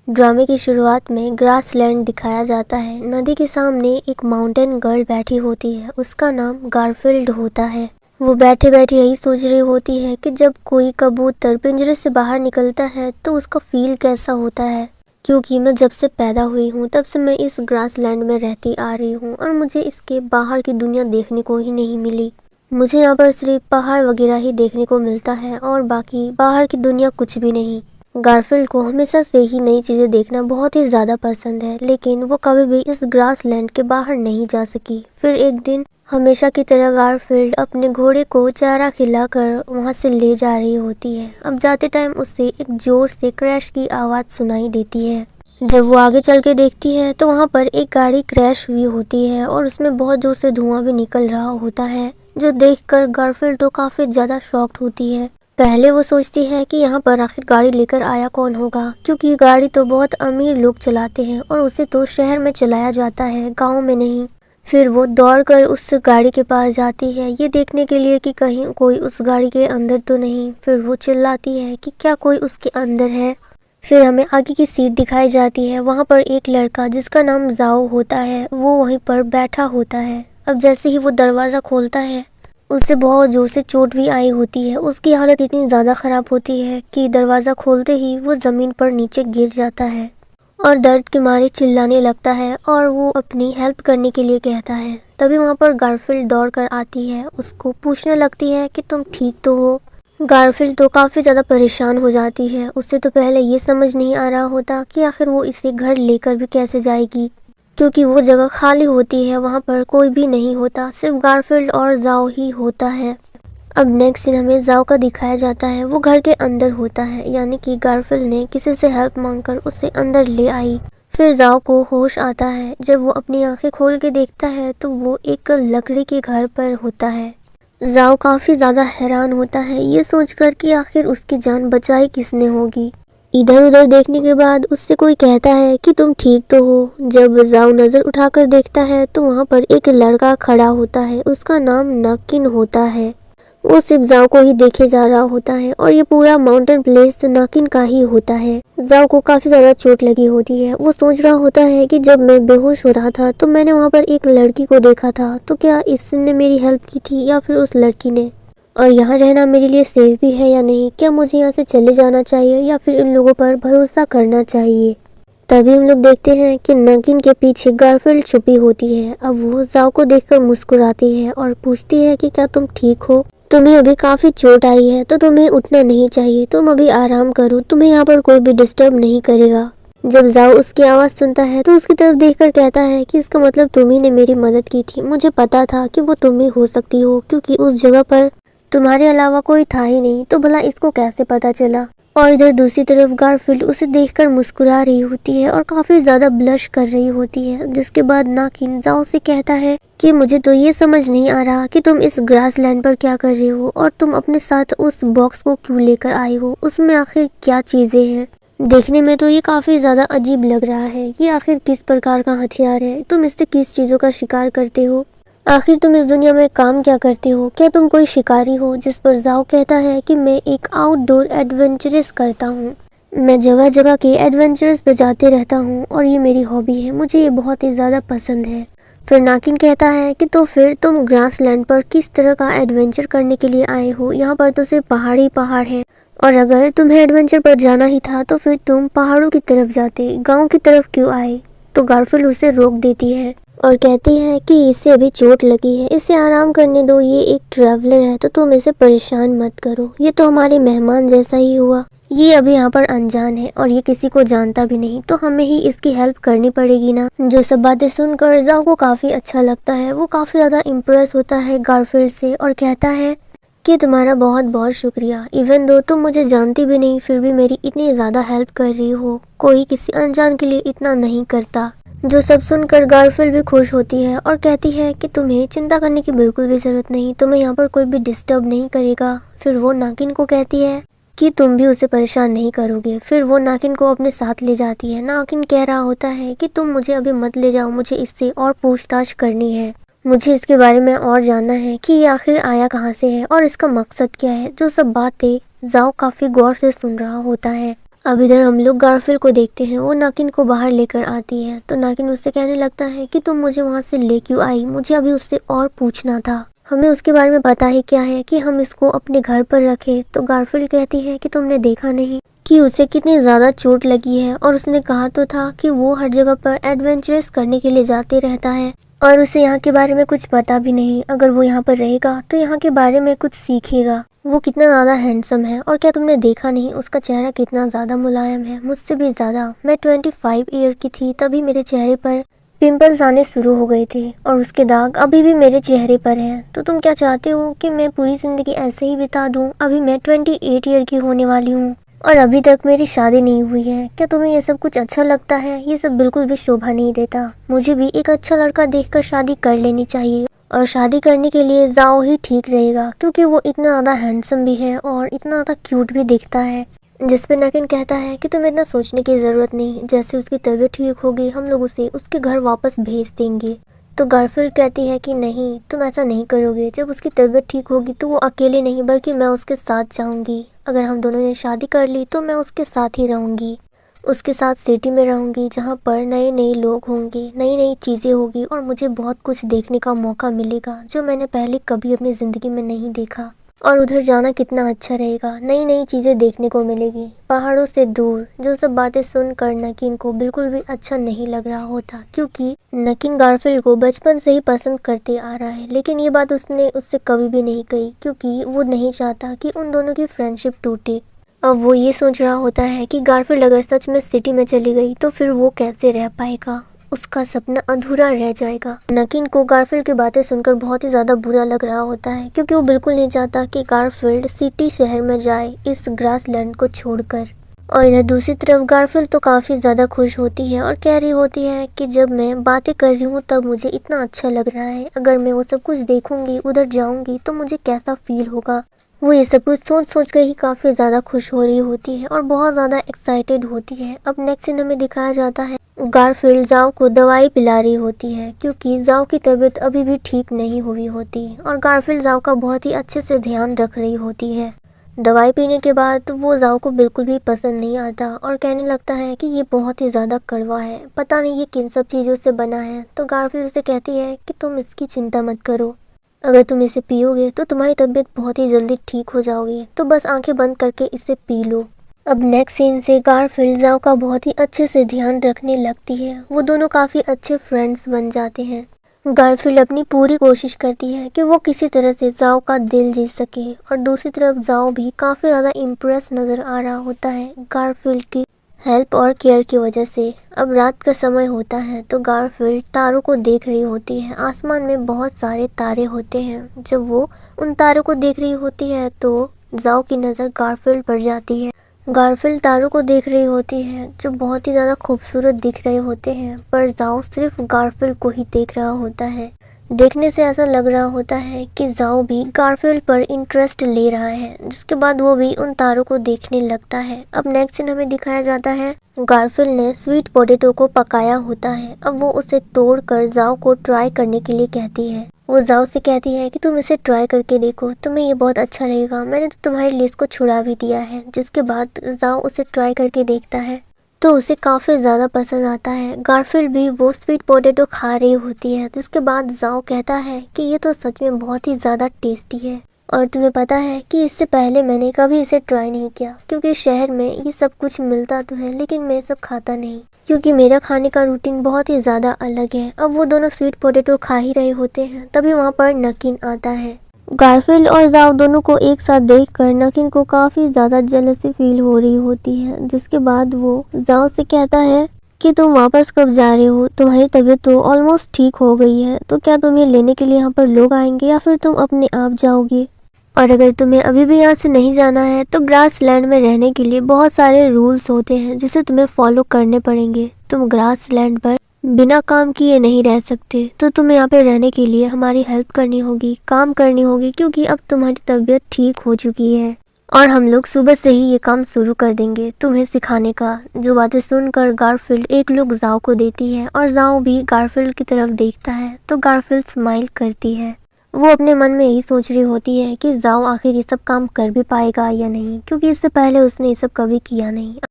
ड्रामे की शुरुआत में ग्रासलैंड दिखाया जाता है। नदी के सामने एक माउंटेन गर्ल बैठी होती है, उसका नाम गारफील्ड होता है। वो बैठे बैठे यही सोच रही होती है कि जब कोई कबूतर पिंजरे से बाहर निकलता है तो उसका फील कैसा होता है, क्योंकि मैं जब से पैदा हुई हूँ तब से मैं इस ग्रासलैंड में रहती आ रही हूँ और मुझे इसके बाहर की दुनिया देखने को ही नहीं मिली। मुझे यहाँ पर सिर्फ पहाड़ वगैरह ही देखने को मिलता है और बाकी बाहर की दुनिया कुछ भी नहीं। गारफील्ड को हमेशा से ही नई चीज़ें देखना बहुत ही ज़्यादा पसंद है, लेकिन वो कभी भी इस ग्रासलैंड के बाहर नहीं जा सकी। फिर एक दिन हमेशा की तरह गारफील्ड अपने घोड़े को चारा खिलाकर वहाँ से ले जा रही होती है। अब जाते टाइम उसे एक जोर से क्रैश की आवाज़ सुनाई देती है। जब वो आगे चल के देखती है तो वहाँ पर एक गाड़ी क्रैश हुई होती है और उसमें बहुत जोर से धुआं भी निकल रहा होता है, जो देखकर गारफील्ड तो काफ़ी ज़्यादा शॉक्ड होती है। पहले वो सोचती है कि यहाँ पर आखिर गाड़ी लेकर आया कौन होगा, क्योंकि गाड़ी तो बहुत अमीर लोग चलाते हैं और उसे तो शहर में चलाया जाता है, गांव में नहीं। फिर वो दौड़कर उस गाड़ी के पास जाती है ये देखने के लिए कि कहीं कोई उस गाड़ी के अंदर तो नहीं। फिर वो चिल्लाती है कि क्या कोई उसके अंदर है। फिर हमें आगे की सीट दिखाई जाती है, वहाँ पर एक लड़का जिसका नाम जाओ होता है वो वहीं पर बैठा होता है। अब जैसे ही वो दरवाज़ा खोलता है उसे बहुत जोर से चोट भी आई होती है। उसकी हालत इतनी ज़्यादा ख़राब होती है कि दरवाज़ा खोलते ही वो ज़मीन पर नीचे गिर जाता है और दर्द के मारे चिल्लाने लगता है और वो अपनी हेल्प करने के लिए कहता है। तभी वहाँ पर गारफील्ड दौड़ कर आती है, उसको पूछने लगती है कि तुम ठीक तो हो। गारफील्ड तो काफ़ी ज़्यादा परेशान हो जाती है। उससे तो पहले ये समझ नहीं आ रहा होता कि आखिर वो इसे घर लेकर भी कैसे जाएगी, क्योंकि वो जगह खाली होती है, वहाँ पर कोई भी नहीं होता, सिर्फ गारफील्ड और जाओ ही होता है। अब नेक्स्ट सीन हमें जाओ का दिखाया जाता है। वो घर के अंदर होता है, यानी कि गारफील्ड ने किसी से हेल्प मांगकर उसे अंदर ले आई। फिर जाओ को होश आता है। जब वो अपनी आंखें खोल के देखता है तो वो एक लकड़ी के घर पर होता है। जाओ काफ़ी ज़्यादा हैरान होता है ये सोचकर कि आखिर उसकी जान बचाई किसने होगी। इधर उधर देखने के बाद उससे कोई कहता है कि तुम ठीक तो हो। जब जाओ नज़र उठाकर देखता है तो वहाँ पर एक लड़का खड़ा होता है, उसका नाम नाकिन होता है। वो सिर्फ जाओ को ही देखे जा रहा होता है और ये पूरा माउंटेन प्लेस नाकिन का ही होता है। जाओ को काफ़ी ज़्यादा चोट लगी होती है। वो सोच रहा होता है कि जब मैं बेहोश हो रहा था तो मैंने वहाँ पर एक लड़की को देखा था, तो क्या इसने मेरी हेल्प की थी या फिर उस लड़की ने, और यहाँ रहना मेरे लिए सेफ भी है या नहीं, क्या मुझे यहाँ से चले जाना चाहिए या फिर इन लोगों पर भरोसा करना चाहिए। तभी हम लोग देखते हैं कि नागिन के पीछे गारफील्ड छुपी होती है। अब वो जाओ को देखकर मुस्कुराती है और पूछती है कि क्या तुम ठीक हो, तुम्हें अभी काफ़ी चोट आई है तो तुम्हें उठना नहीं चाहिए, तुम अभी आराम करो, तुम्हें यहाँ पर कोई भी डिस्टर्ब नहीं करेगा। जब जाओ उसकी आवाज़ सुनता है तो उसकी तरफ देखकर कहता है कि इसका मतलब तुम्ही ने मेरी मदद की थी, मुझे पता था कि वो तुम ही हो सकती हो, क्योंकि उस जगह पर तुम्हारे अलावा कोई था ही नहीं, तो भला इसको कैसे पता चला। और इधर दूसरी तरफ गारफील्ड उसे देखकर मुस्कुरा रही होती है और काफ़ी ज़्यादा ब्लश कर रही होती है। जिसके बाद नाकिन जाओ से कहता है कि मुझे तो ये समझ नहीं आ रहा कि तुम इस ग्रासलैंड पर क्या कर रहे हो और तुम अपने साथ उस बॉक्स को क्यों लेकर आए हो, उसमें आखिर क्या चीज़ें हैं। देखने में तो ये काफ़ी ज़्यादा अजीब लग रहा है, ये आखिर किस प्रकार का हथियार है, तुम इससे किस चीज़ों का शिकार करते हो, आखिर तुम इस दुनिया में काम क्या करते हो, क्या तुम कोई शिकारी हो। जिस पर जाओ कहता है कि मैं एक आउटडोर एडवेंचरस करता हूँ, मैं जगह जगह के एडवेंचरस पे जाते रहता हूँ और ये मेरी हॉबी है, मुझे ये बहुत ही ज़्यादा पसंद है। फिर नाकिन कहता है कि तो फिर तुम ग्रासलैंड पर किस तरह का एडवेंचर करने के लिए आए हो, यहाँ पर तो सिर्फ पहाड़ ही पहाड़ है, और अगर तुम्हें एडवेंचर पर जाना ही था तो फिर तुम पहाड़ों की तरफ जाते, गाँव की तरफ क्यों आए। तो गारफील्ड उसे रोक देती है और कहती है कि इसे अभी चोट लगी है, इसे आराम करने दो, ये एक ट्रैवलर है तो तुम इसे परेशान मत करो, ये तो हमारे मेहमान जैसा ही हुआ, ये अभी यहाँ पर अनजान है और ये किसी को जानता भी नहीं, तो हमें ही इसकी हेल्प करनी पड़ेगी ना। जो सब बातें सुनकर जाओ को काफ़ी अच्छा लगता है, वो काफ़ी ज़्यादा इम्प्रेस होता है गारफील्ड से और कहता है कि तुम्हारा बहुत बहुत शुक्रिया, इवन दो तुम मुझे जानती भी नहीं फिर भी मेरी इतनी ज़्यादा हेल्प कर रही हो, कोई किसी अनजान के लिए इतना नहीं करता। जो सब सुनकर गारफील्ड भी खुश होती है और कहती है कि तुम्हें चिंता करने की बिल्कुल भी ज़रूरत नहीं, तुम्हें यहाँ पर कोई भी डिस्टर्ब नहीं करेगा। फिर वो नागिन को कहती है कि तुम भी उसे परेशान नहीं करोगे। फिर वो नागिन को अपने साथ ले जाती है। नागिन कह रहा होता है कि तुम मुझे अभी मत ले जाओ, मुझे इससे और पूछताछ करनी है, मुझे इसके बारे में और जानना है कि ये आखिर आया कहाँ से है और इसका मकसद क्या है। जो सब बातें जाओ काफ़ी गौर से सुन रहा होता है। अब इधर हम लोग गारफील्ड को देखते हैं, वो नागिन को बाहर लेकर आती है। तो नागिन उससे कहने लगता है कि तुम मुझे वहाँ से ले क्यों आई, मुझे अभी उससे और पूछना था, हमें उसके बारे में पता ही क्या है कि हम इसको अपने घर पर रखें। तो गारफील्ड कहती है कि तुमने देखा नहीं कि उसे कितनी ज़्यादा चोट लगी है, और उसने कहा तो था कि वो हर जगह पर एडवेंचरस करने के लिए जाते रहता है और उसे यहाँ के बारे में कुछ पता भी नहीं। अगर वो यहाँ पर रहेगा तो यहाँ के बारे में कुछ सीखेगा। वो कितना ज़्यादा हैंडसम है, और क्या तुमने देखा नहीं उसका चेहरा कितना ज़्यादा मुलायम है, मुझसे भी ज़्यादा। मैं 25 ईयर की थी तभी मेरे चेहरे पर पिंपल्स आने शुरू हो गए थे, और उसके दाग अभी भी मेरे चेहरे पर हैं। तो तुम क्या चाहते हो कि मैं पूरी ज़िंदगी ऐसे ही बिता दूँ? अभी मैं 28 ईयर की होने वाली हूँ और अभी तक मेरी शादी नहीं हुई है। क्या तुम्हें ये सब कुछ अच्छा लगता है? ये सब बिल्कुल भी शोभा नहीं देता। मुझे भी एक अच्छा लड़का देखकर शादी कर लेनी चाहिए, और शादी करने के लिए जाओ ही ठीक रहेगा, क्योंकि वो इतना ज़्यादा हैंडसम भी है और इतना ज़्यादा क्यूट भी दिखता है। जिस पे नागिन कहता है कि तुम्हें इतना सोचने की ज़रूरत नहीं, जैसे उसकी तबीयत ठीक होगी हम लोग उसे उसके घर वापस भेज देंगे। तो गारफील्ड कहती है कि नहीं, तुम ऐसा नहीं करोगे। जब उसकी तबीयत ठीक होगी तो वो अकेले नहीं बल्कि मैं उसके साथ जाऊंगी। अगर हम दोनों ने शादी कर ली तो मैं उसके साथ ही रहूंगी, उसके साथ सिटी में रहूंगी, जहाँ पर नए नए लोग होंगे, नई नई चीज़ें होगी, और मुझे बहुत कुछ देखने का मौका मिलेगा जो मैंने पहले कभी अपनी ज़िंदगी में नहीं देखा। और उधर जाना कितना अच्छा रहेगा, नई नई चीज़ें देखने को मिलेगी, पहाड़ों से दूर। जो सब बातें सुनकर नकीन को बिल्कुल भी अच्छा नहीं लग रहा होता, क्योंकि नकीन गारफील्ड को बचपन से ही पसंद करते आ रहा है, लेकिन ये बात उसने उससे कभी भी नहीं कही, क्योंकि वो नहीं चाहता कि उन दोनों की फ्रेंडशिप टूटे। अब वो ये सोच रहा होता है कि गारफील्ड अगर सच में सिटी में चली गई तो फिर वो कैसे रह पाएगा, उसका सपना अधूरा रह जाएगा। नकीन को गारफील्ड की बातें सुनकर बहुत ही ज़्यादा बुरा लग रहा होता है, क्योंकि वो बिल्कुल नहीं चाहता कि गारफील्ड सिटी शहर में जाए इस ग्रासलैंड को छोड़कर। और इधर दूसरी तरफ गारफील्ड तो काफ़ी ज़्यादा खुश होती है और कह रही होती है कि जब मैं बातें कर रही हूँ तब मुझे इतना अच्छा लग रहा है, अगर मैं वो सब कुछ देखूंगी, उधर जाऊंगी तो मुझे कैसा फील होगा। वो ये सब कुछ सोच सोच कर ही काफ़ी ज़्यादा खुश हो रही होती है और बहुत ज़्यादा एक्साइटेड होती है। अब नेक्स्ट सीन हमें दिखाया जाता है गारफील्ड जाओ को दवाई पिला रही होती है, क्योंकि जाओ की तबीयत अभी भी ठीक नहीं हुई होती, और गारफील्ड जाओ का बहुत ही अच्छे से ध्यान रख रही होती है। दवाई पीने के बाद वो जाओ को बिल्कुल भी पसंद नहीं आता और कहने लगता है कि ये बहुत ही ज़्यादा कड़वा है, पता नहीं ये किन सब चीज़ों से बना है। तो गारफील्ड उसे कहती है कि तुम इसकी चिंता मत करो, अगर तुम इसे पियोगे तो तुम्हारी तबीयत बहुत ही जल्दी ठीक हो जाओगी, तो बस आंखें बंद करके इसे पी लो। अब नेक्स्ट सीन से गारफील्ड जाओ का बहुत ही अच्छे से ध्यान रखने लगती है, वो दोनों काफ़ी अच्छे फ्रेंड्स बन जाते हैं। गारफील्ड अपनी पूरी कोशिश करती है कि वो किसी तरह से जाओ का दिल जीत सके, और दूसरी तरफ जाओ भी काफ़ी ज़्यादा इम्प्रेस नज़र आ रहा होता है गारफील्ड की हेल्प और केयर की वजह से। अब रात का समय होता है तो गारफील्ड तारों को देख रही होती है। आसमान में बहुत सारे तारे होते हैं। जब वो उन तारों को देख रही होती है तो जाओ की नज़र गारफील्ड पर जाती है। गारफील्ड तारों को देख रही होती है जो बहुत ही ज़्यादा खूबसूरत दिख रहे होते हैं, पर जाओ सिर्फ गारफील्ड को ही देख रहा होता है। देखने से ऐसा लग रहा होता है कि जाओ भी गारफील्ड पर इंटरेस्ट ले रहा है, जिसके बाद वो भी उन तारों को देखने लगता है। अब नेक्स्ट सीन हमें दिखाया जाता है गारफील्ड ने स्वीट पोटैटो को पकाया होता है। अब वो उसे तोड़कर जाओ को ट्राई करने के लिए कहती है। वो जाओ से कहती है कि तुम इसे ट्राई करके देखो, तुम्हें ये बहुत अच्छा लगेगा, मैंने तो तुम्हारी लिस्ट को छुड़ा भी दिया है। जिसके बाद जाओ उसे ट्राई करके देखता है तो उसे काफ़ी ज़्यादा पसंद आता है। गारफील्ड भी वो स्वीट पोटैटो खा रही होती है, जिसके बाद जाओ कहता है कि ये तो सच में बहुत ही ज़्यादा टेस्टी है, और तुम्हें पता है कि इससे पहले मैंने कभी इसे ट्राई नहीं किया, क्योंकि शहर में ये सब कुछ मिलता तो है लेकिन मैं सब खाता नहीं, क्योंकि मेरा खाने का रूटीन बहुत ही ज़्यादा अलग है। अब वो दोनों स्वीट पोटैटो खा ही रहे होते हैं, तभी वहाँ पर नकीन आता है। गारफील्ड और जाओ दोनों को एक साथ देखकर नकीन को काफ़ी ज़्यादा जेलसी फील हो रही होती है, जिसके बाद वो जाओ से कहता है कि तुम वापस कब जा रहे हो, तुम्हारी तबीयत तो ऑलमोस्ट ठीक हो गई है, तो क्या तुम्हें लेने के लिए यहाँ पर लोग आएंगे या फिर तुम अपने आप जाओगे? और अगर तुम्हें अभी भी यहाँ से नहीं जाना है तो ग्रासलैंड में रहने के लिए बहुत सारे रूल्स होते हैं जिसे तुम्हें फॉलो करने पड़ेंगे। तुम ग्रासलैंड पर बिना काम किए नहीं रह सकते, तो तुम्हें यहाँ पे रहने के लिए हमारी हेल्प करनी होगी, काम करनी होगी, क्योंकि अब तुम्हारी तबीयत ठीक हो चुकी है और हम लोग सुबह से ही ये काम शुरू कर देंगे तुम्हें सिखाने का। जो बातें सुनकर गारफील्ड एक लुक जाओ को देती है और जाओ भी गारफील्ड की तरफ देखता है तो गारफील्ड स्माइल करती है। वो अपने मन में यही सोच रही होती है कि जाओ आखिर ये सब काम कर भी पाएगा या नहीं, क्योंकि इससे पहले उसने ये सब कभी किया नहीं।